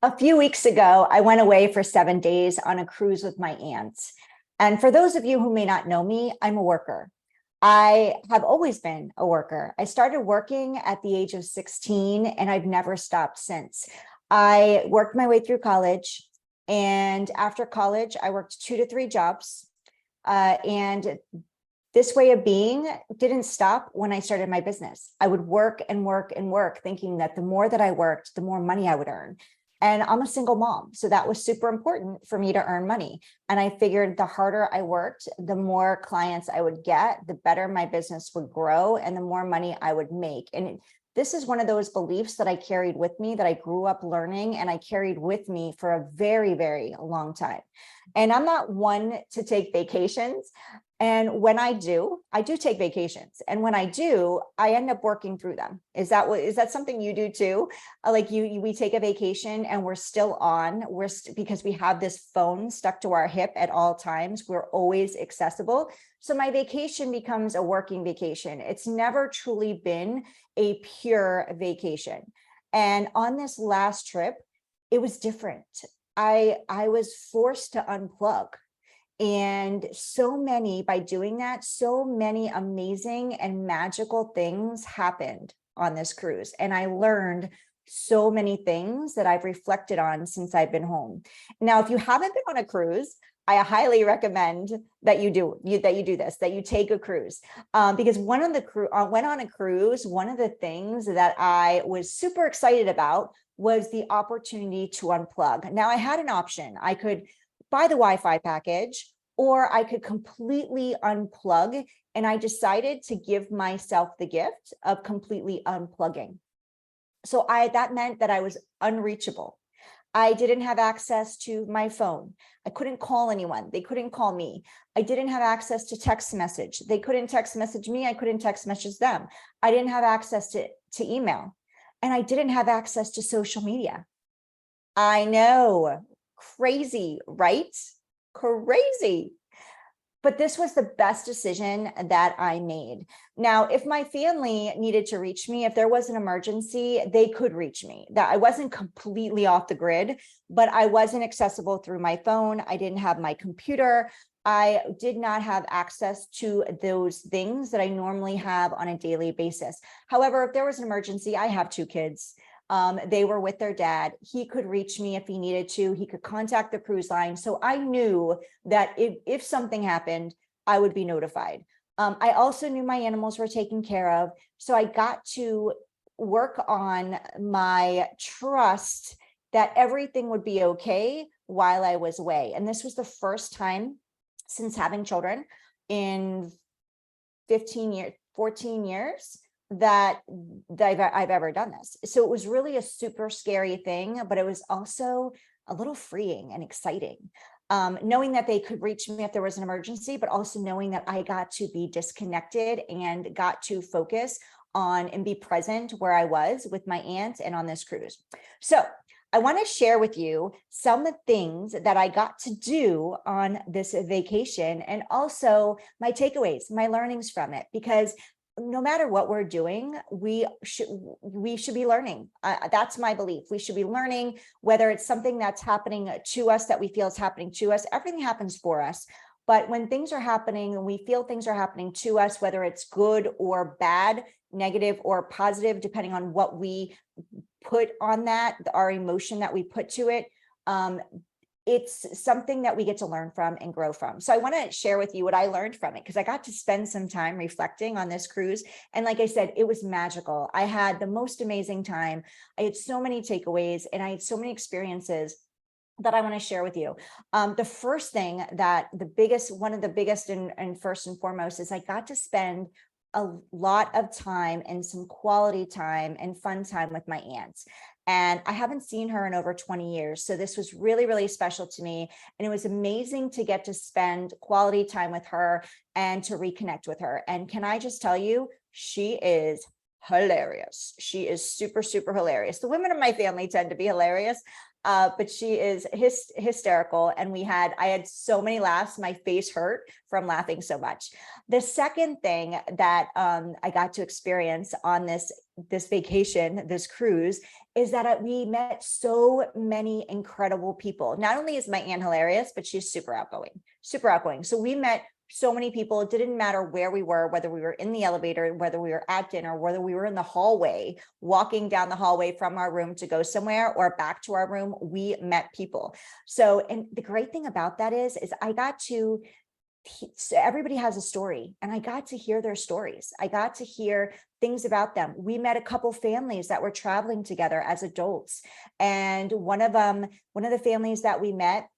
A few weeks ago, I went away for 7 days on a cruise with my aunts. And for those of you who may not know me, I'm a worker. I have always been a worker. I started working at the age of 16 and I've never stopped since. I worked my way through college. And after college, I worked 2 to 3 jobs. And this way of being didn't stop when I started my business. I would work and work and work, thinking that the more that I worked, the more money I would earn. And I'm a single mom, so that was super important for me to earn money. And I figured the harder I worked, the more clients I would get, the better my business would grow, and the more money I would make. And this is one of those beliefs that I carried with me, that I grew up learning, and I carried with me for a very, very long time. And I'm not one to take vacations. And when I do take vacations. And when I do, I end up working through them. Is that something you do too? We take a vacation and we're still on, because we have this phone stuck to our hip at all times. We're always accessible. So my vacation becomes a working vacation. It's never truly been a pure vacation. And on this last trip, it was different. I was forced to unplug. And by doing that, so many amazing and magical things happened on this cruise. And I learned so many things that I've reflected on since I've been home. Now, if you haven't been on a cruise, I highly recommend that you take a cruise, because went on a cruise. One of the things that I was super excited about was the opportunity to unplug. Now, I had an option. I could buy the Wi-Fi package, or I could completely unplug. And I decided to give myself the gift of completely unplugging. So that meant that I was unreachable. I didn't have access to my phone. I couldn't call anyone. They couldn't call me. I didn't have access to text message. They couldn't text message me. I couldn't text message them. I didn't have access to email. And I didn't have access to social media. I know, crazy, right? Crazy. But this was the best decision that I made. Now, if my family needed to reach me, if there was an emergency, they could reach me. That I wasn't completely off the grid, but I wasn't accessible through my phone. I didn't have my computer. I did not have access to those things that I normally have on a daily basis. However, if there was an emergency, I have 2 kids. They were with their dad. He could reach me if he needed to. He could contact the cruise line. So I knew that if something happened, I would be notified. I also knew my animals were taken care of. So I got to work on my trust that everything would be okay while I was away. And this was the first time since having children in 14 years that I've ever done this. So it was really a super scary thing, but it was also a little freeing and exciting. Knowing that they could reach me if there was an emergency, but also knowing that I got to be disconnected and got to focus on and be present where I was with my aunt and on this cruise. So I want to share with you some things that I got to do on this vacation, and also my takeaways, my learnings from it, because no matter what we're doing, we should be learning. That's my belief. We should be learning, whether it's something that's happening to us that we feel is happening to us. Everything happens for us. But when things are happening and we feel things are happening to us, whether it's good or bad, negative or positive, depending on what we put on that, our emotion that we put to it, it's something that we get to learn from and grow from. So I want to share with you what I learned from it, because I got to spend some time reflecting on this cruise. And like I said, it was magical. I had the most amazing time. I had so many takeaways and I had so many experiences that I want to share with you. The first thing one of the biggest and first and foremost is I got to spend a lot of time and some quality time and fun time with my aunts. And I haven't seen her in over 20 years. So this was really, really special to me. And it was amazing to get to spend quality time with her and to reconnect with her. And can I just tell you, she is hilarious. She is super, super hilarious. The women in my family tend to be hilarious. But she is hysterical. And I had so many laughs. My face hurt from laughing so much. The second thing that I got to experience on this this vacation, this cruise, is that we met so many incredible people. Not only is my aunt hilarious, but she's super outgoing, super outgoing. So we met so many people. It didn't matter where we were, whether we were in the elevator, whether we were at dinner, whether we were in the hallway, walking down the hallway from our room to go somewhere or back to our room, we met people. So, and the great thing about that is I got to, so everybody has a story, and I got to hear their stories. I got to hear things about them. We met a couple families that were traveling together as adults. And one of the families that we met,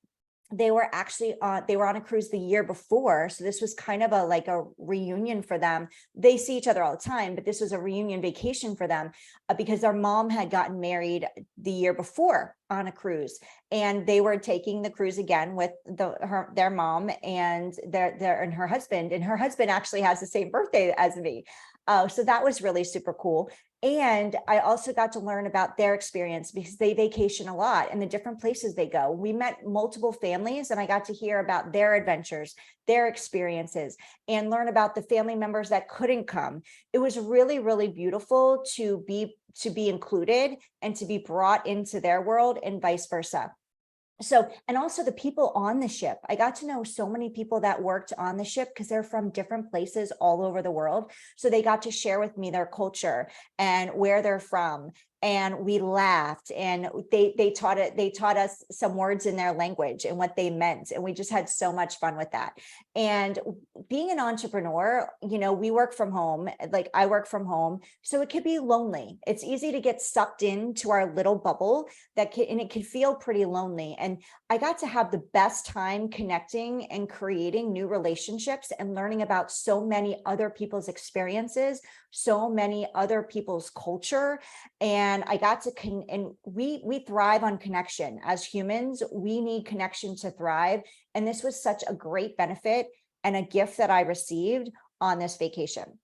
they were actually they were on a cruise the year before. So this was kind of like a reunion for them. They see each other all the time, but this was a reunion vacation for them because their mom had gotten married the year before on a cruise, and they were taking the cruise again with their mom and and her husband. And her husband actually has the same birthday as me. So that was really super cool. And I also got to learn about their experience because they vacation a lot and the different places they go. We met multiple families, and I got to hear about their adventures, their experiences, and learn about the family members that couldn't come. It was really, really beautiful to be included and to be brought into their world, and vice versa. So, and also the people on the ship, I got to know so many people that worked on the ship because they're from different places all over the world. So they got to share with me their culture and where they're from. And we laughed, and they taught us some words in their language and what they meant. And we just had so much fun with that. And being an entrepreneur, we work from home, like I work from home. So it could be lonely. It's easy to get sucked into our little bubble and it can feel pretty lonely. And I got to have the best time connecting and creating new relationships and learning about so many other people's experiences, so many other people's culture. And I got to, and we thrive on connection as humans. We need connection to thrive. And this was such a great benefit and a gift that I received on this vacation.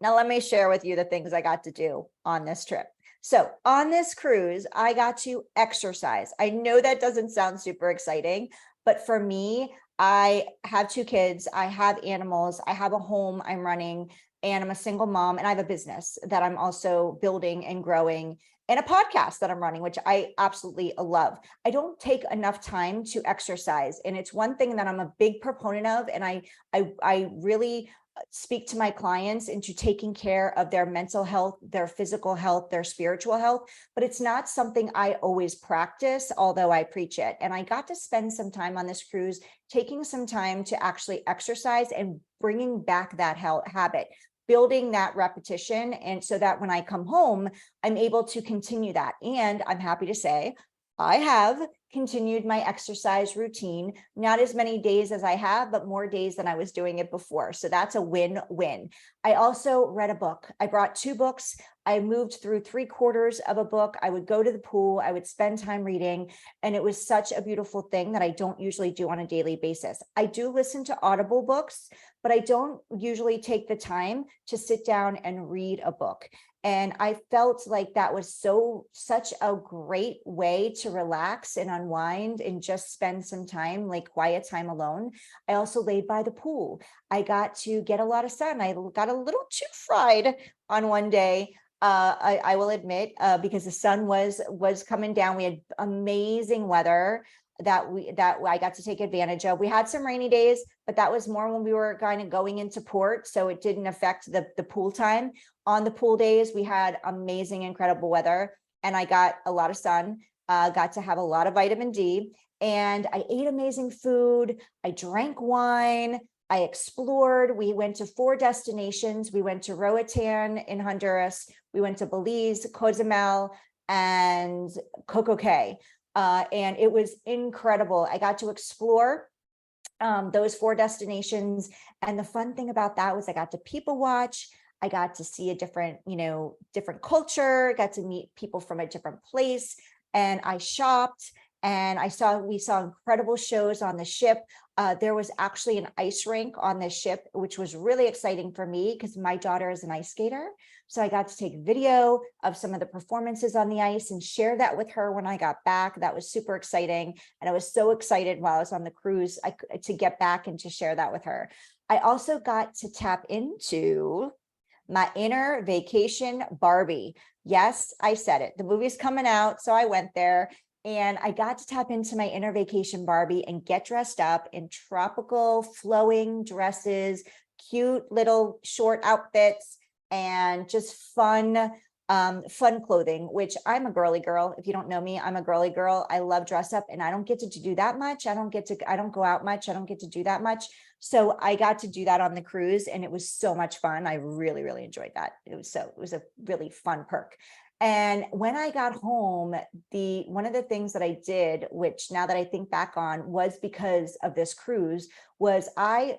Now, let me share with you the things I got to do on this trip. So on this cruise, I got to exercise. I know that doesn't sound super exciting, but for me, I have 2 kids, I have animals, I have a home I'm running, and I'm a single mom, and I have a business that I'm also building and growing, and a podcast that I'm running, which I absolutely love. I don't take enough time to exercise, and it's one thing that I'm a big proponent of, and I really speak to my clients into taking care of their mental health, their physical health, their spiritual health, but it's not something I always practice, although I preach it. And I got to spend some time on this cruise, taking some time to actually exercise and bringing back that habit, building that repetition. And so that when I come home, I'm able to continue that. And I'm happy to say, I have continued my exercise routine, not as many days as I have, but more days than I was doing it before. So that's a win-win. I also read a book. I brought 2 books. I moved through 3/4 of a book. I would go to the pool. I would spend time reading. And it was such a beautiful thing that I don't usually do on a daily basis. I do listen to Audible books, but I don't usually take the time to sit down and read a book. And I felt like that was such a great way to relax and unwind and just spend some time, like quiet time alone. I also laid by the pool. I got to get a lot of sun. I got a little too fried on one day. I will admit, because the sun was coming down. We had amazing weather that I got to take advantage of. We had some rainy days, but that was more when we were kind of going into port, so it didn't affect the pool time. On the pool days, we had amazing, incredible weather, and I got a lot of sun, got to have a lot of vitamin D, and I ate amazing food. I drank wine. I explored. We went to 4 destinations. We went to Roatan in Honduras. We went to Belize, Cozumel, and Coco Cay. And it was incredible. I got to explore those 4 destinations. And the fun thing about that was I got to people watch. I got to see a different culture, got to meet people from a different place. And I shopped, and we saw incredible shows on the ship. There was actually an ice rink on the ship, which was really exciting for me because my daughter is an ice skater. So I got to take video of some of the performances on the ice and share that with her when I got back. That was super exciting. And I was so excited while I was on the cruise to get back and to share that with her. I also got to tap into my inner vacation Barbie. Yes, I said it. The movie's coming out, so I went there and I got to tap into my inner vacation Barbie and get dressed up in tropical flowing dresses, cute little short outfits, and just fun clothing, which I'm a girly girl. If you don't know me, I'm a girly girl. I love dress up and I don't get to do that much. I don't go out much. I don't get to do that much. So I got to do that on the cruise and it was so much fun. I really, really enjoyed that. It was a really fun perk. And when I got home, one of the things that I did, which now that I think back on was because of this cruise, was I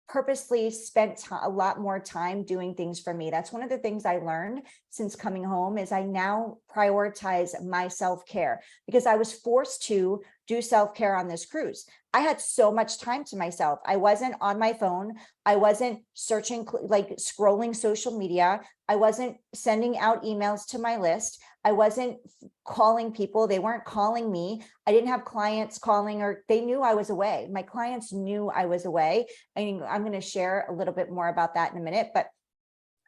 purposely spent a lot more time doing things for me. That's one of the things I learned since coming home is I now prioritize my self-care because I was forced to do self-care on this cruise. I had so much time to myself. I wasn't on my phone. I wasn't searching, like scrolling social media. I wasn't sending out emails to my list. I wasn't calling people. They weren't calling me. I didn't have clients calling or they knew I was away. My clients knew I was away. I'm going to share a little bit more about that in a minute, but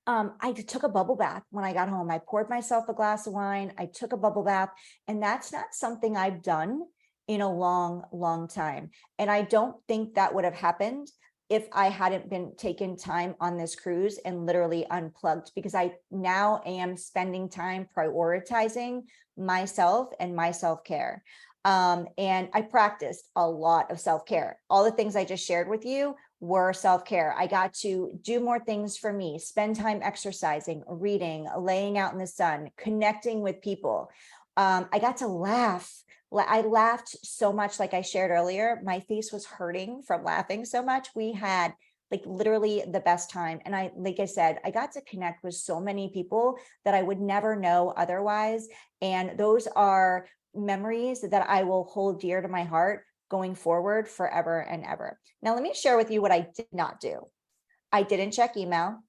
I took a bubble bath when I got home. I poured myself a glass of wine. I took a bubble bath, and that's not something I've done in a long, long time. And I don't think that would have happened if I hadn't been taking time on this cruise and literally unplugged, because I now am spending time prioritizing myself and my self-care. And I practiced a lot of self-care. All the things I just shared with you were self-care. I got to do more things for me, spend time exercising, reading, laying out in the sun, connecting with people. I got to laugh. I laughed so much, like I shared earlier, my face was hurting from laughing so much. We had like literally the best time. And like I said, I got to connect with so many people that I would never know otherwise. And those are memories that I will hold dear to my heart going forward forever and ever. Now, let me share with you what I did not do. I didn't check email.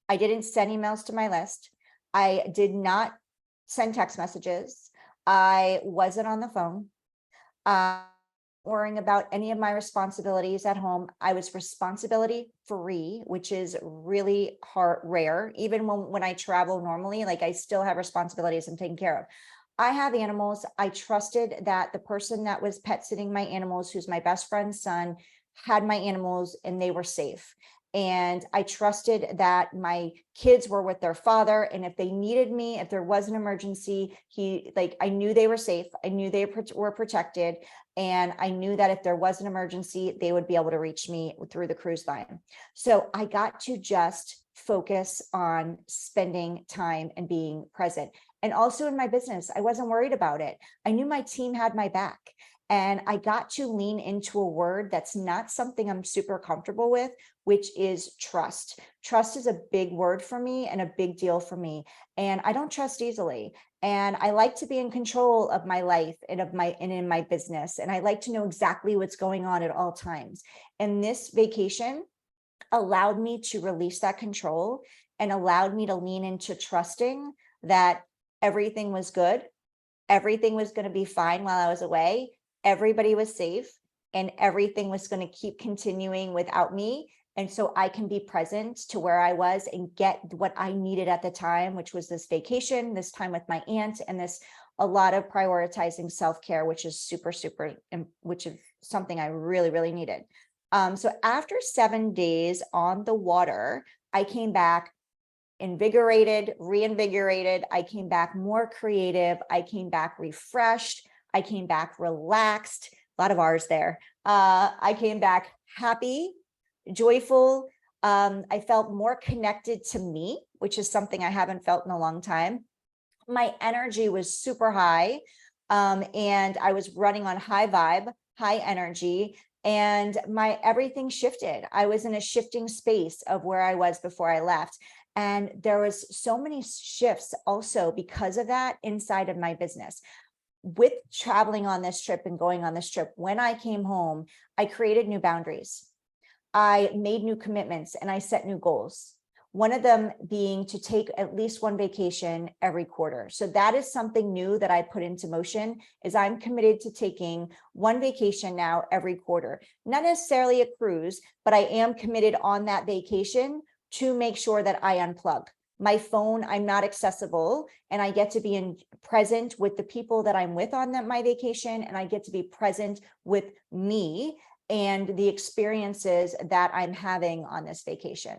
I didn't send emails to my list. I did not send text messages. I wasn't on the phone. Worrying about any of my responsibilities at home. I was responsibility free, which is really rare. Even when I travel normally, like I still have responsibilities I'm taking care of. I have animals. I trusted that the person that was pet sitting my animals, who's my best friend's son, had my animals and they were safe. And I trusted that my kids were with their father. And if they needed me, if there was an emergency, I knew they were safe. I knew they were protected. And I knew that if there was an emergency, they would be able to reach me through the cruise line. So I got to just focus on spending time and being present. And also in my business, I wasn't worried about it. I knew my team had my back. And I got to lean into a word that's not something I'm super comfortable with, which is trust. Trust is a big word for me and a big deal for me. And I don't trust easily. And I like to be in control of my life and in my business. And I like to know exactly what's going on at all times. And this vacation allowed me to release that control and allowed me to lean into trusting that everything was good. Everything was going to be fine while I was away. Everybody was safe and everything was going to keep continuing without me. And so I can be present to where I was and get what I needed at the time, which was this vacation, this time with my aunt, and a lot of prioritizing self-care, which is which is something I really, really needed. So after 7 days on the water, I came back invigorated, reinvigorated. I came back more creative. I came back refreshed. I came back relaxed, a lot of R's there. I came back happy, joyful. I felt more connected to me, which is something I haven't felt in a long time. My energy was super high, and I was running on high vibe, high energy, and everything shifted. I was in a shifting space of where I was before I left. And there was so many shifts also because of that inside of my business. With traveling on this trip and going on this trip, when I came home, I created new boundaries. I made new commitments and I set new goals. One of them being to take at least one vacation every quarter. So that is something new that I put into motion, is I'm committed to taking one vacation now every quarter. Not necessarily a cruise, but I am committed on that vacation to make sure that I unplug. My phone, I'm not accessible, and I get to be present with the people that I'm with on my vacation, and I get to be present with me and the experiences that I'm having on this vacation.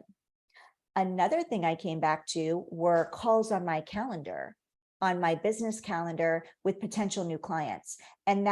Another thing I came back to were calls on my calendar, on my business calendar with potential new clients. And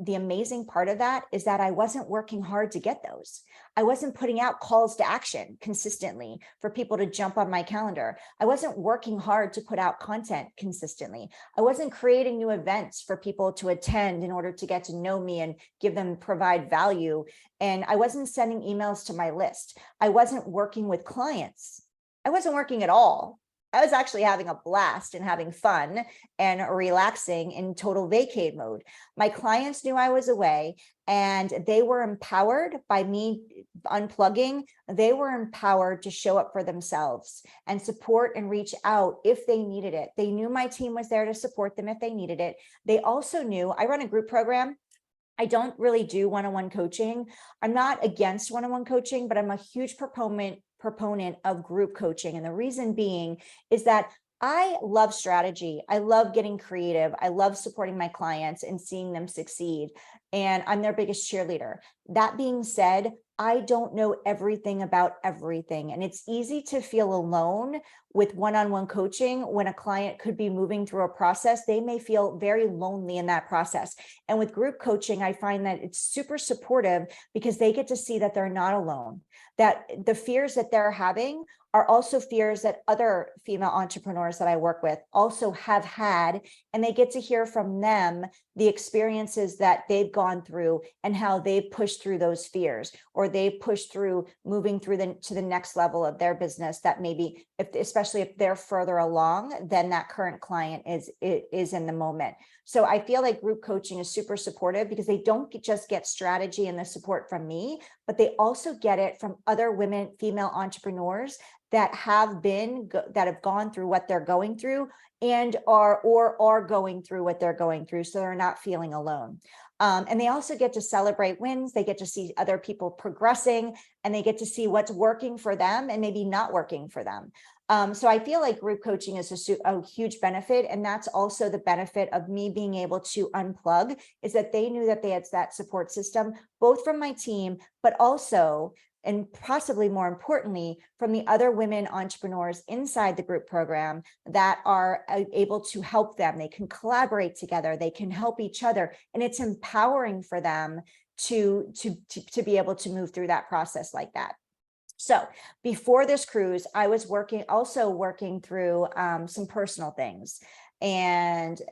the amazing part of that is that I wasn't working hard to get those. I wasn't putting out calls to action consistently for people to jump on my calendar. I wasn't working hard to put out content consistently. I wasn't creating new events for people to attend in order to get to know me and provide value. And I wasn't sending emails to my list. I wasn't working with clients. I wasn't working at all. I was actually having a blast and having fun and relaxing in total vacate mode. My clients knew I was away, and they were empowered by me unplugging. They were empowered to show up for themselves and support and reach out if they needed it. They knew my team was there to support them if they needed it. They also knew I run a group program. I don't really do one-on-one coaching. I'm not against one-on-one coaching, but I'm a huge proponent of group coaching. And the reason being is that I love strategy. I love getting creative. I love supporting my clients and seeing them succeed. And I'm their biggest cheerleader. That being said, I don't know everything about everything. And it's easy to feel alone with one-on-one coaching when a client could be moving through a process. They may feel very lonely in that process. And with group coaching, I find that it's super supportive because they get to see that they're not alone, that the fears that they're having are also fears that other female entrepreneurs that I work with also have had, and they get to hear from them the experiences that they've gone through and how they've pushed through those fears, or they've pushed through moving through to the next level of their business that maybe, especially if they're further along than that current client is in the moment. So I feel like group coaching is super supportive because they don't just get strategy and the support from me, but they also get it from other female entrepreneurs that have gone through what they're going through and are going through what they're going through, so they're not feeling alone. And they also get to celebrate wins. They get to see other people progressing, and they get to see what's working for them and maybe not working for them. So I feel like group coaching is a huge benefit. And that's also the benefit of me being able to unplug, is that they knew that they had that support system, both from my team, but also, and possibly more importantly, from the other women entrepreneurs inside the group program that are able to help them. They can collaborate together, they can help each other, and it's empowering for them to be able to move through that process like that. So before this cruise, I was also working through some personal things, and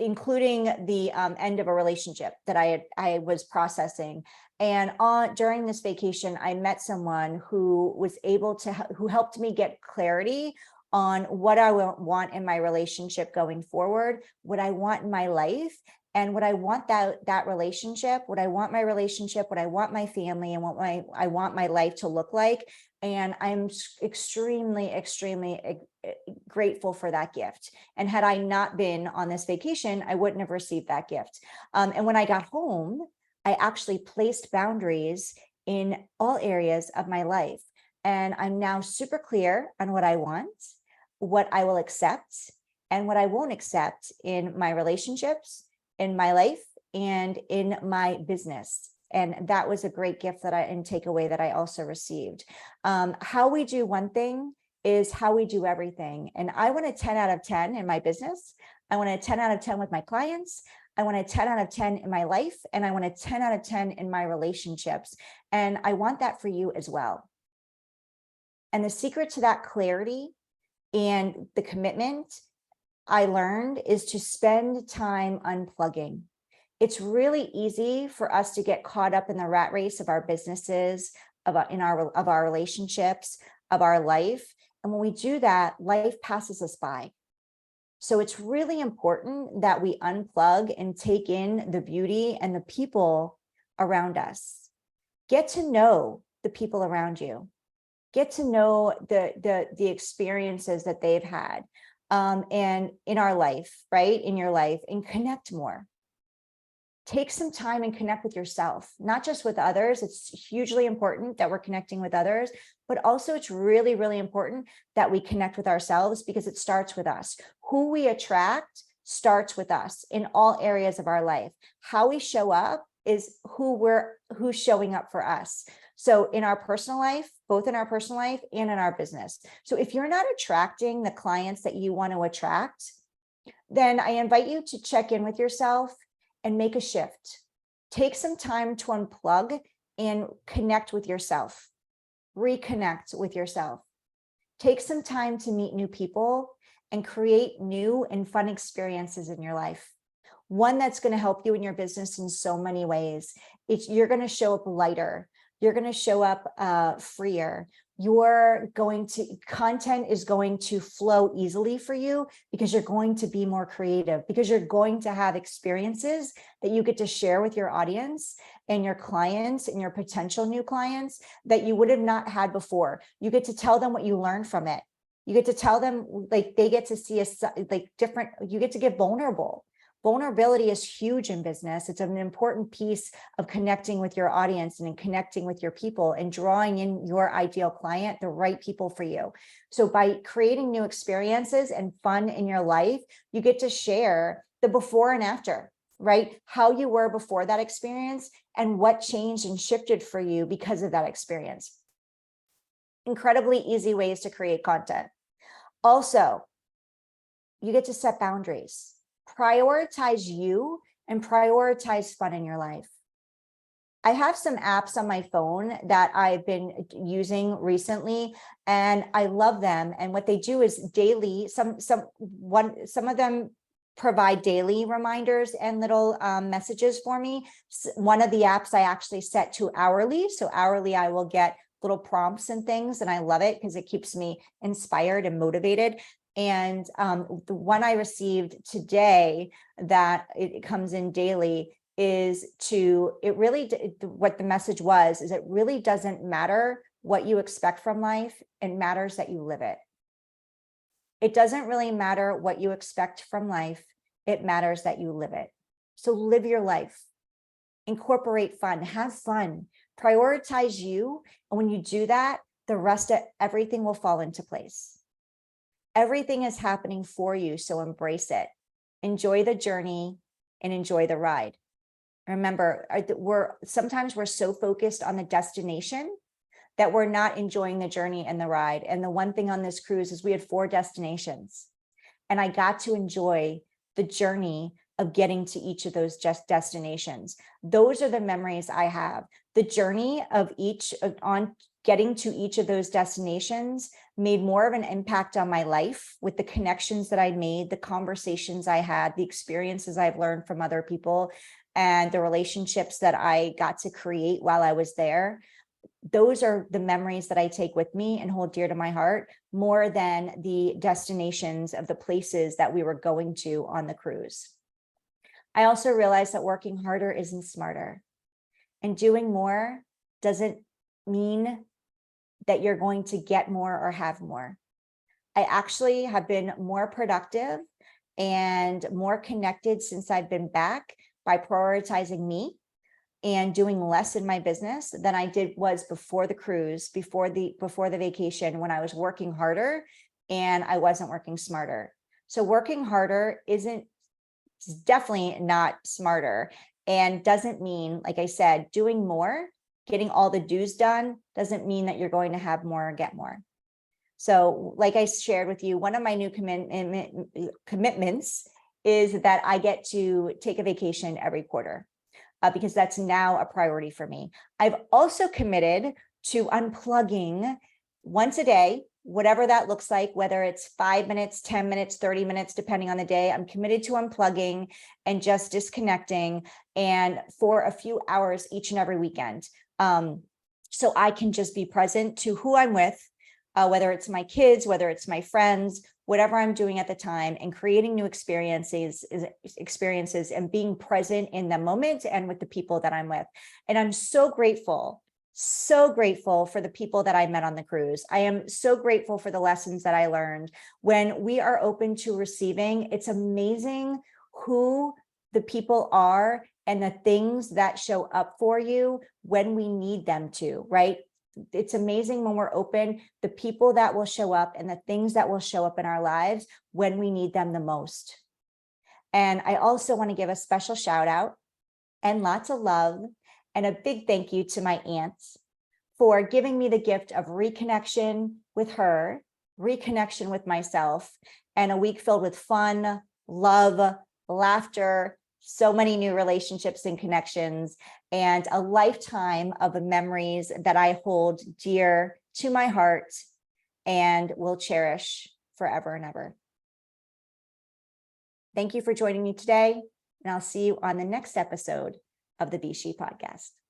including the end of a relationship that I was processing. And during this vacation, I met someone who was who helped me get clarity on what I want in my relationship going forward, what I want in my life, and what I want that relationship, what I want my relationship, what I want my family, and what I want my life to look like. And I'm extremely, extremely grateful for that gift. And had I not been on this vacation, I wouldn't have received that gift. And when I got home, I actually placed boundaries in all areas of my life. And I'm now super clear on what I want, what I will accept, and what I won't accept in my relationships, in my life, and in my business. And that was a great gift and takeaway that I also received. How we do one thing is how we do everything. And I want a 10 out of 10 in my business. I want a 10 out of 10 with my clients. I want a 10 out of 10 in my life, and I want a 10 out of 10 in my relationships. And I want that for you as well. And the secret to that clarity and the commitment I learned is to spend time unplugging. It's really easy for us to get caught up in the rat race of our businesses, of our relationships, of our life. And when we do that, life passes us by. So it's really important that we unplug and take in the beauty and the people around us. Get to know the people around you. Get to know the experiences that they've had. And in our life, right? In your life, and connect more. Take some time and connect with yourself, not just with others. It's hugely important that we're connecting with others, but also it's really, really important that we connect with ourselves, because it starts with us. Who we attract starts with us in all areas of our life. How we show up is who's showing up for us. So in our personal life, both in our personal life and in our business. So if you're not attracting the clients that you want to attract, then I invite you to check in with yourself and make a shift. Take some time to unplug and connect with yourself. Reconnect with yourself. Take some time to meet new people and create new and fun experiences in your life. One that's going to help you in your business in so many ways. You're going to show up lighter. You're going to show up freer. Content is going to flow easily for you, because you're going to be more creative, because you're going to have experiences that you get to share with your audience and your clients and your potential new clients that you would have not had before. You get to tell them what you learned from it. You get to tell them, like, they get to see different, you get to get vulnerable. Vulnerability is huge in business. It's an important piece of connecting with your audience and connecting with your people and drawing in your ideal client, the right people for you. So by creating new experiences and fun in your life, you get to share the before and after, right? How you were before that experience and what changed and shifted for you because of that experience. Incredibly easy ways to create content. Also, you get to set boundaries. Prioritize you and prioritize fun in your life. I have some apps on my phone that I've been using recently, and I love them. And what they do is daily, some of them provide daily reminders and little messages for me. One of the apps I actually set to hourly. So hourly, I will get little prompts and things, and I love it because it keeps me inspired and motivated. And the one I received today that it comes in daily is what the message was, is it really doesn't matter what you expect from life. It matters that you live it. It doesn't really matter what you expect from life. It matters that you live it. So live your life, incorporate fun, have fun, prioritize you. And when you do that, the rest of everything will fall into place. Everything is happening for you, so embrace it. Enjoy the journey and enjoy the ride. Remember, sometimes we're so focused on the destination that we're not enjoying the journey and the ride. And the one thing on this cruise is we had 4 destinations, and I got to enjoy the journey of getting to each of those destinations. Those are the memories I have. The journey of getting to each of those destinations made more of an impact on my life, with the connections that I made, the conversations I had, the experiences I've learned from other people, and the relationships that I got to create while I was there. Those are the memories that I take with me and hold dear to my heart, more than the destinations of the places that we were going to on the cruise. I also realized that working harder isn't smarter, and doing more doesn't mean that you're going to get more or have more. I actually have been more productive and more connected since I've been back by prioritizing me and doing less in my business than I was before the cruise, before the vacation, when I was working harder and I wasn't working smarter. So working harder is definitely not smarter, and doesn't mean, like I said, doing more, getting all the dues done doesn't mean that you're going to have more or get more. So like I shared with you, one of my new commitments is that I get to take a vacation every quarter, because that's now a priority for me. I've also committed to unplugging once a day, whatever that looks like, whether it's 5 minutes, 10 minutes, 30 minutes, depending on the day. I'm committed to unplugging and just disconnecting, and for a few hours each and every weekend. So I can just be present to who I'm with, whether it's my kids, whether it's my friends, whatever I'm doing at the time, and creating new experiences and being present in the moment and with the people that I'm with. And I'm so grateful for the people that I met on the cruise. I am so grateful for the lessons that I learned. When we are open to receiving, it's amazing who the people are and the things that show up for you when we need them to, right? It's amazing when we're open, the people that will show up and the things that will show up in our lives when we need them the most. And I also want to give a special shout out and lots of love and a big thank you to my aunts for giving me the gift of reconnection with her, reconnection with myself, and a week filled with fun, love, laughter, so many new relationships and connections, and a lifetime of memories that I hold dear to my heart and will cherish forever and ever. Thank you for joining me today, and I'll see you on the next episode of the S.H.E podcast.